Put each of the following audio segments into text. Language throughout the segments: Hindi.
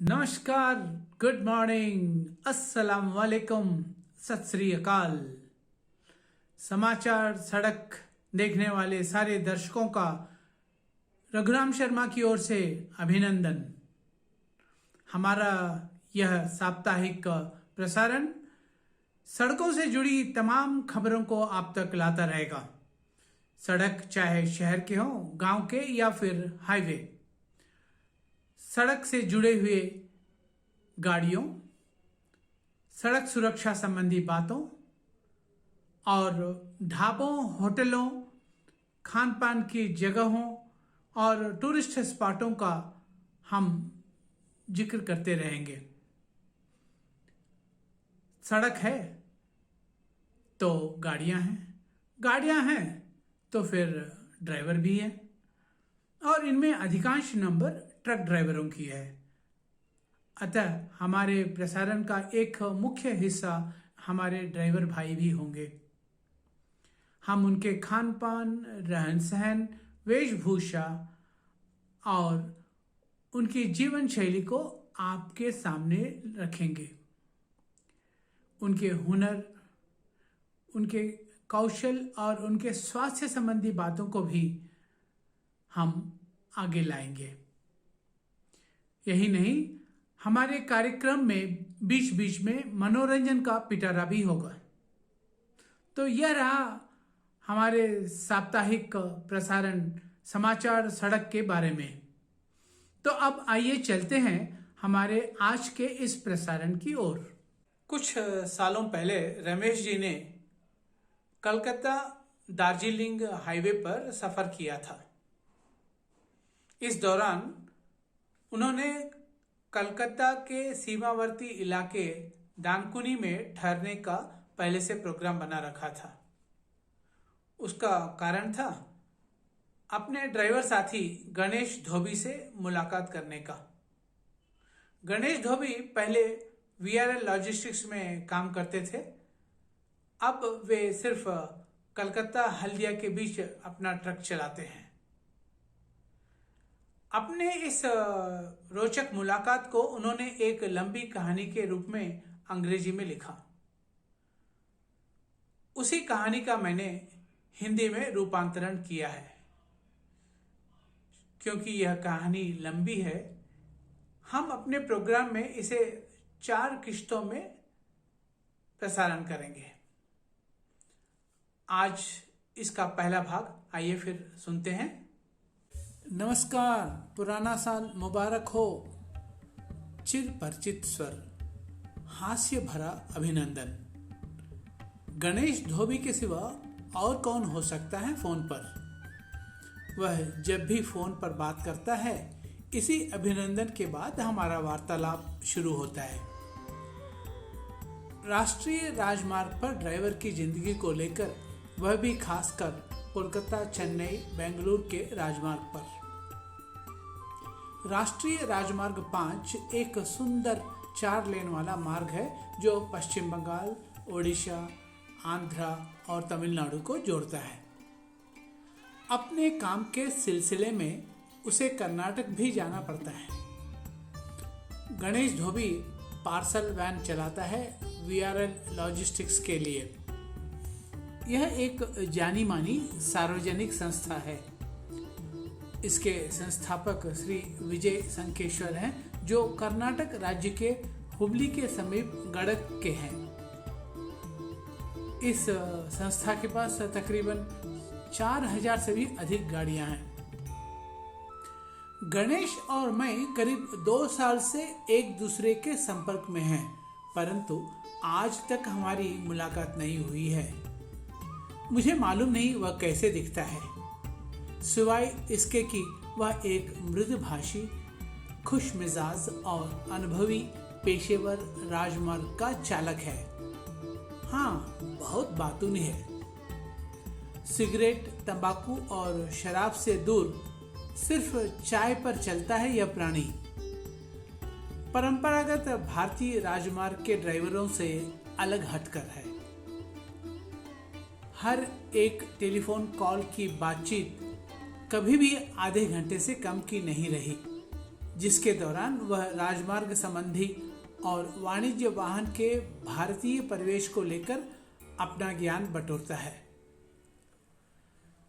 नमस्कार, गुड मॉर्निंग, अस्सलाम वालेकुम, सत श्री अकाल। समाचार सड़क देखने वाले सारे दर्शकों का रघुराम शर्मा की ओर से अभिनंदन। हमारा यह साप्ताहिक प्रसारण सड़कों से जुड़ी तमाम खबरों को आप तक लाता रहेगा। सड़क चाहे शहर के हों, गांव के या फिर हाईवे, सड़क से जुड़े हुए गाड़ियों, सड़क सुरक्षा संबंधी बातों और ढाबों, होटलों, खान पान की जगहों और टूरिस्ट स्पॉटों का हम जिक्र करते रहेंगे। सड़क है तो गाड़ियां हैं तो फिर ड्राइवर भी हैं, और इनमें अधिकांश नंबर ट्रक ड्राइवरों की है। अतः हमारे प्रसारण का एक मुख्य हिस्सा हमारे ड्राइवर भाई भी होंगे। हम उनके खान पान, रहन सहन, वेशभूषा और उनकी जीवन शैली को आपके सामने रखेंगे। उनके हुनर, उनके कौशल और उनके स्वास्थ्य संबंधी बातों को भी हम आगे लाएंगे। यही नहीं, हमारे कार्यक्रम में बीच बीच में मनोरंजन का पिटारा भी होगा। तो यह रहा हमारे साप्ताहिक प्रसारण समाचार सड़क के बारे में। तो अब आइए चलते हैं हमारे आज के इस प्रसारण की ओर। कुछ सालों पहले रमेश जी ने कलकत्ता दार्जिलिंग हाईवे पर सफर किया था। इस दौरान उन्होंने कलकत्ता के सीमावर्ती इलाके दानकुनी में ठहरने का पहले से प्रोग्राम बना रखा था। उसका कारण था अपने ड्राइवर साथी गणेश धोबी से मुलाकात करने का। गणेश धोबी पहले वीआरएल लॉजिस्टिक्स में काम करते थे। अब वे सिर्फ कलकत्ता हल्दिया के बीच अपना ट्रक चलाते हैं। अपने इस रोचक मुलाकात को उन्होंने एक लंबी कहानी के रूप में अंग्रेजी में लिखा। उसी कहानी का मैंने हिंदी में रूपांतरण किया है। क्योंकि यह कहानी लंबी है, हम अपने प्रोग्राम में इसे 4 किश्तों में प्रसारण करेंगे। आज इसका पहला भाग आइए फिर सुनते हैं। नमस्कार, पुराना साल मुबारक हो। चिर परिचित स्वर, हास्य भरा अभिनंदन। गणेश धोबी के सिवा और कौन हो सकता है फोन पर? वह जब भी फोन पर बात करता है, इसी अभिनंदन के बाद हमारा वार्तालाप शुरू होता है। राष्ट्रीय राजमार्ग पर ड्राइवर की जिंदगी को लेकर, वह भी खासकर कोलकाता, चेन्नई, बेंगलुरु के राजमार्ग पर। राष्ट्रीय राजमार्ग 5 एक सुंदर 4 लेन वाला मार्ग है जो पश्चिम बंगाल, ओडिशा, आंध्रा और तमिलनाडु को जोड़ता है। अपने काम के सिलसिले में उसे कर्नाटक भी जाना पड़ता है। गणेश धोबी पार्सल वैन चलाता है वीआरएल लॉजिस्टिक्स के लिए। यह एक जानी मानी सार्वजनिक संस्था है। इसके संस्थापक श्री विजय संकेश्वर हैं, जो कर्नाटक राज्य के हुबली के समीप गड़क के हैं। इस संस्था के पास तकरीबन 4000 से भी अधिक गाड़ियां हैं। गणेश और मैं करीब 2 साल से एक दूसरे के संपर्क में हैं, परंतु आज तक हमारी मुलाकात नहीं हुई है। मुझे मालूम नहीं वह कैसे दिखता है, सिवाय इसके कि वह एक मृदुभाषी, खुश मिजाज और अनुभवी पेशेवर राजमार्ग का चालक है। हाँ, बहुत बातूनी है। सिगरेट, तंबाकू और शराब से दूर सिर्फ चाय पर चलता है यह प्राणी। परंपरागत भारतीय राजमार्ग के ड्राइवरों से अलग हटकर है। हर एक टेलीफोन कॉल की बातचीत कभी भी आधे घंटे से कम की नहीं रही। जिसके दौरान वह राजमार्ग संबंधी और वाणिज्य वाहन के भारतीय परिवेश को लेकर अपना ज्ञान बटोरता है।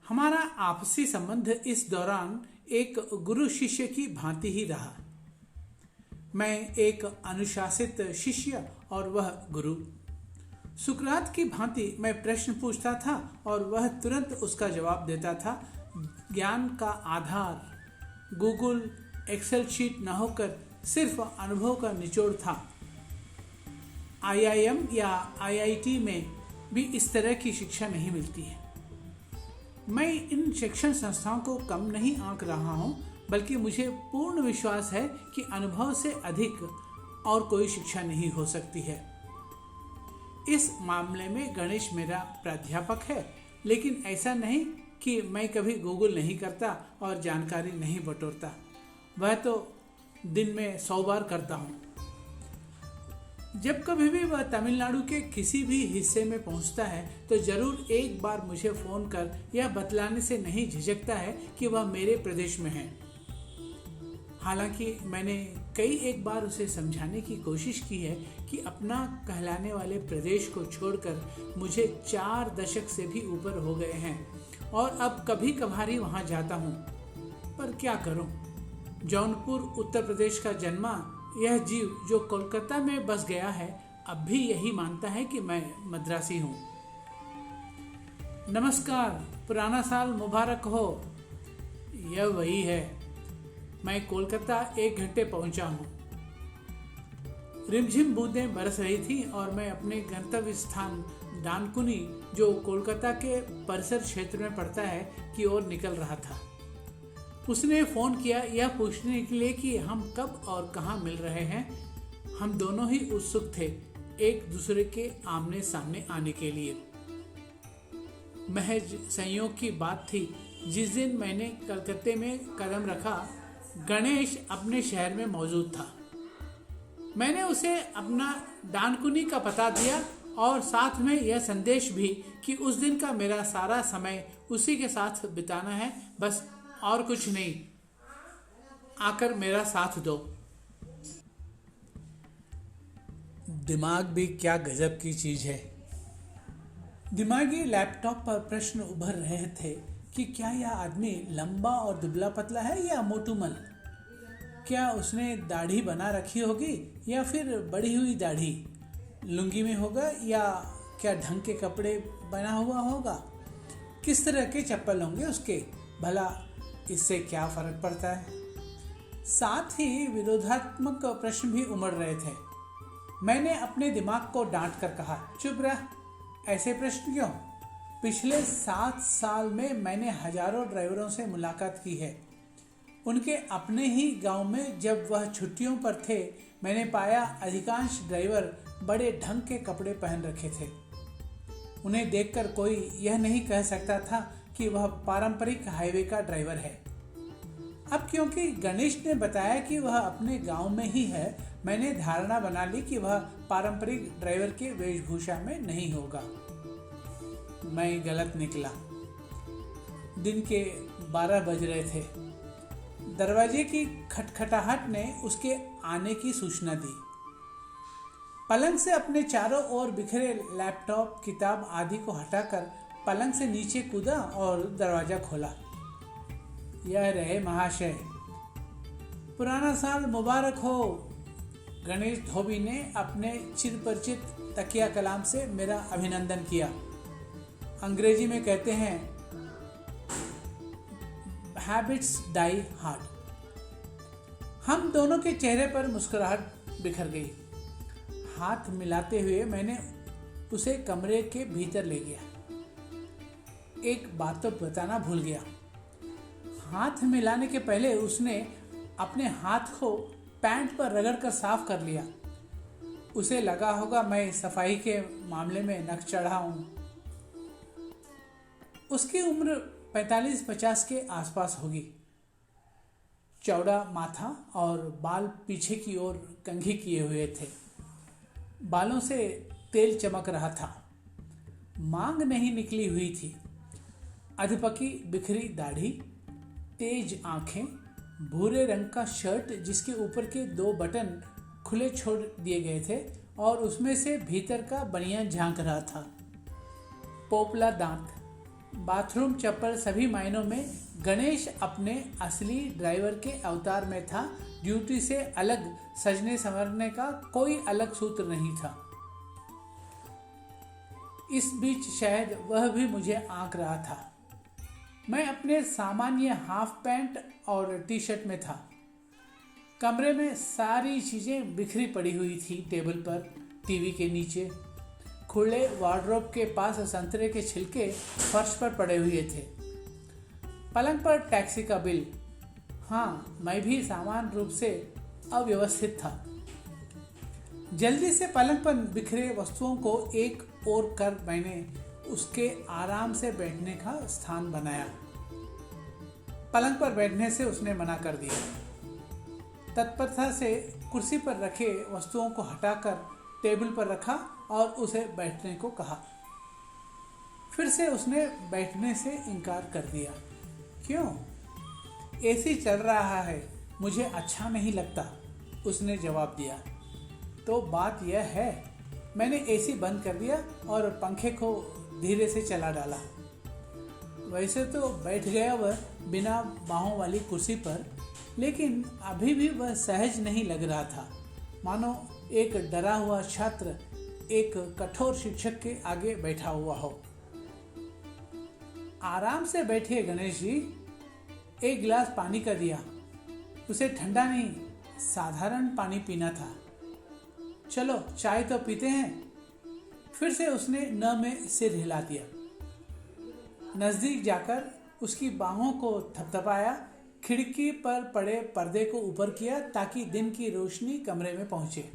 हमारा आपसी संबंध इस दौरान एक गुरु शिष्य की भांति ही रहा। मैं एक अनुशासित शिष्य और वह गुरु। सुकरात की भांति मैं प्रश्न पूछता था और वह तुरंत उसका जवाब देता था। ज्ञान का आधार गूगल एक्सेल शीट न होकर सिर्फ अनुभव का निचोड़ था। IIM या IIT में भी इस तरह की शिक्षा नहीं मिलती है। मैं इन शिक्षण संस्थाओं को कम नहीं आंक रहा हूँ, बल्कि मुझे पूर्ण विश्वास है कि अनुभव से अधिक और कोई शिक्षा नहीं हो सकती है। इस मामले में गणेश मेरा प्राध्यापक है, लेकिन ऐसा नहीं कि मैं कभी गूगल नहीं करता और जानकारी नहीं बटोरता। वह तो दिन में 100 बार करता हूँ। जब कभी भी वह तमिलनाडु के किसी भी हिस्से में पहुंचता है तो जरूर एक बार मुझे फोन कर यह बतलाने से नहीं झिझकता है कि वह मेरे प्रदेश में है। हालांकि मैंने कई एक बार उसे समझाने की कोशिश की है कि अपना कहलाने वाले प्रदेश को छोड़कर मुझे 4 दशक से भी ऊपर हो गए हैं और अब कभी कभार वहां जाता हूं। पर क्या करूं? जौनपुर उत्तर प्रदेश का जन्मा यह जीव जो कोलकाता में बस गया है अब भी यही मानता है कि मैं मद्रासी हूं। नमस्कार, पुराना साल मुबारक हो। यह वही है। मैं कोलकाता 1 घंटे पहुंचा हूं। रिमझिम बूंदें बरस रही थी और मैं अपने गंतव्य स्थान डानकुनी, जो कोलकाता के परिसर क्षेत्र में पड़ता है, की ओर निकल रहा था। उसने फ़ोन किया यह पूछने के लिए कि हम कब और कहाँ मिल रहे हैं। हम दोनों ही उत्सुक थे एक दूसरे के आमने सामने आने के लिए। महज संयोग की बात थी, जिस दिन मैंने कलकत्ते में कदम रखा गणेश अपने शहर में मौजूद था। मैंने उसे अपना डानकुनी का पता दिया और साथ में यह संदेश भी कि उस दिन का मेरा सारा समय उसी के साथ बिताना है, बस और कुछ नहीं। आकर मेरा साथ दो। दिमाग भी क्या गजब की चीज है। दिमागी लैपटॉप पर प्रश्न उभर रहे थे कि क्या यह आदमी लंबा और दुबला पतला है या मोटूमल? क्या उसने दाढ़ी बना रखी होगी या फिर बढ़ी हुई दाढ़ी? लुंगी में होगा या क्या ढंग के कपड़े बना हुआ होगा? किस तरह के चप्पल होंगे उसके? भला इससे क्या फर्क पड़ता है? साथ ही विरोधात्मक प्रश्न भी उमड़ रहे थे। मैंने अपने दिमाग को डांट कर कहा, चुप रह, ऐसे प्रश्न क्यों? पिछले 7 साल में मैंने हजारों ड्राइवरों से मुलाकात की है। उनके अपने ही गांव में जब वह छुट्टियों पर थे, मैंने पाया अधिकांश ड्राइवर बड़े ढंग के कपड़े पहन रखे थे। उन्हें देखकर कोई यह नहीं कह सकता था कि वह पारंपरिक हाईवे का ड्राइवर है। अब क्योंकि गणेश ने बताया कि वह अपने गांव में ही है, मैंने धारणा बना ली कि वह पारंपरिक ड्राइवर के वेशभूषा में नहीं होगा। मैं गलत निकला। दिन के 12 बज रहे थे। दरवाजे की खटखटाहट ने उसके आने की सूचना दी। पलंग से अपने चारों ओर बिखरे लैपटॉप, किताब आदि को हटाकर पलंग से नीचे कूदा और दरवाजा खोला। यह रहे महाशय। पुराना साल मुबारक हो। गणेश धोबी ने अपने चिरपरिचित तकिया कलाम से मेरा अभिनंदन किया। अंग्रेजी में कहते हैं हैबिट्स डाई हार्ड। हम दोनों के चेहरे पर मुस्कुराहट बिखर गई। हाथ मिलाते हुए मैंने उसे कमरे के भीतर ले गया। एक बात तो बताना भूल गया। हाथ मिलाने के पहले उसने अपने हाथ को पैंट पर रगड़कर साफ कर लिया। उसे लगा होगा मैं सफाई के मामले में नक चढ़ा हूं। उसकी उम्र 45-50 के आसपास होगी। चौड़ा माथा और बाल पीछे की ओर कंघी किए हुए थे। बालों से तेल चमक रहा था। मांग नहीं निकली हुई थी। अधपकी बिखरी दाढ़ी, तेज आंखें, भूरे रंग का शर्ट जिसके ऊपर के 2 बटन खुले छोड़ दिए गए थे और उसमें से भीतर का बनियान झांक रहा था। पोपला दांत, बाथरूम चप्पल, सभी मायनों में गणेश अपने असली ड्राइवर के अवतार में था। ड्यूटी से अलग सजने संवरने का कोई अलग सूत्र नहीं था। इस बीच शायद वह भी मुझे आंक रहा था। मैं अपने सामान्य हाफ पैंट और टी शर्ट में था। कमरे में सारी चीज़ें बिखरी पड़ी हुई थी। टेबल पर, टीवी के नीचे, खुले वार्डरोब के पास संतरे के छिलके फर्श पर पड़े हुए थे। पलंग पर टैक्सी का बिल। हाँ, मैं भी सामान्य रूप से अव्यवस्थित था। जल्दी से पलंग पर बिखरे वस्तुओं को एक ओर कर मैंने उसके आराम से बैठने का स्थान बनाया। पलंग पर बैठने से उसने मना कर दिया। तत्परता से कुर्सी पर रखे वस्तुओं को हटाकर टेबल पर रखा और उसे बैठने को कहा। फिर से उसने बैठने से इनकार कर दिया। क्यों? एसी चल रहा है, मुझे अच्छा नहीं लगता, उसने जवाब दिया। तो बात यह है, मैंने एसी बंद कर दिया और पंखे को धीरे से चला डाला। वैसे तो बैठ गया वह बिना बाहों वाली कुर्सी पर, लेकिन अभी भी वह सहज नहीं लग रहा था, मानो एक डरा हुआ छात्र एक कठोर शिक्षक के आगे बैठा हुआ हो। आराम से बैठिए गणेश जी, एक गिलास पानी का दिया। उसे ठंडा नहीं, साधारण पानी पीना था। चलो चाय तो पीते हैं। फिर से उसने न में सिर हिला दिया। नजदीक जाकर उसकी बाहों को थपथपाया, खिड़की पर पड़े पर्दे को ऊपर किया ताकि दिन की रोशनी कमरे में पहुंचे।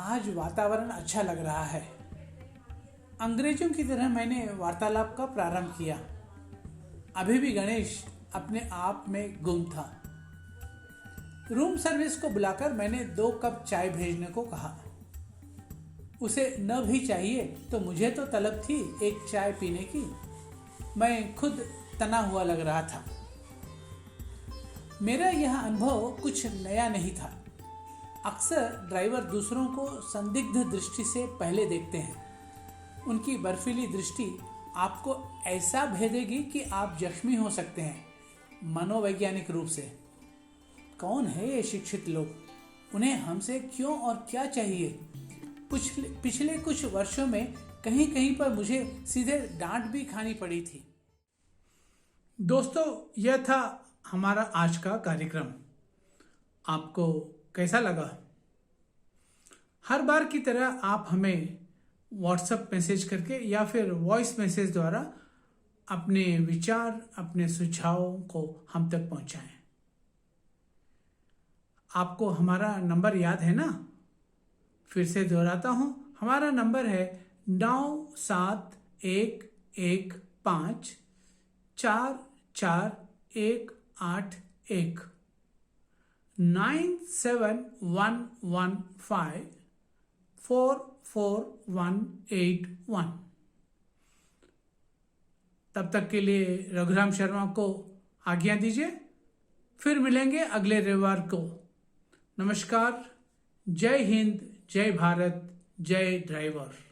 आज वातावरण अच्छा लग रहा है। अंग्रेजों की तरह मैंने वार्तालाप का प्रारंभ किया। अभी भी गणेश अपने आप में गुम था। रूम सर्विस को बुलाकर मैंने 2 कप चाय भेजने को कहा। उसे न भी चाहिए तो मुझे तो तलब थी एक चाय पीने की। मैं खुद तना हुआ लग रहा था। मेरा यह अनुभव कुछ नया नहीं था। अक्सर ड्राइवर दूसरों को संदिग्ध दृष्टि से पहले देखते हैं। उनकी बर्फीली दृष्टि आपको ऐसा भेदेगी कि आप जख्मी हो सकते हैं, मनोवैज्ञानिक रूप से। कौन है ये शिक्षित लोग? उन्हें हमसे क्यों और क्या चाहिए? पिछले कुछ वर्षों में कहीं कहीं पर मुझे सीधे डांट भी खानी पड़ी थी। दोस्तों, यह था हमारा आज का कार्यक्रम। आपको कैसा लगा? हर बार की तरह आप हमें व्हाट्सएप मैसेज करके या फिर वॉइस मैसेज द्वारा अपने विचार, अपने सुझावों को हम तक पहुंचाएं। आपको हमारा नंबर याद है ना? फिर से दोहराता हूं, हमारा नंबर है 9715441181 9711544181। तब तक के लिए रघुराम शर्मा को आज्ञा दीजिए। फिर मिलेंगे अगले रविवार को। नमस्कार। जय हिंद, जय भारत, जय ड्राइवर।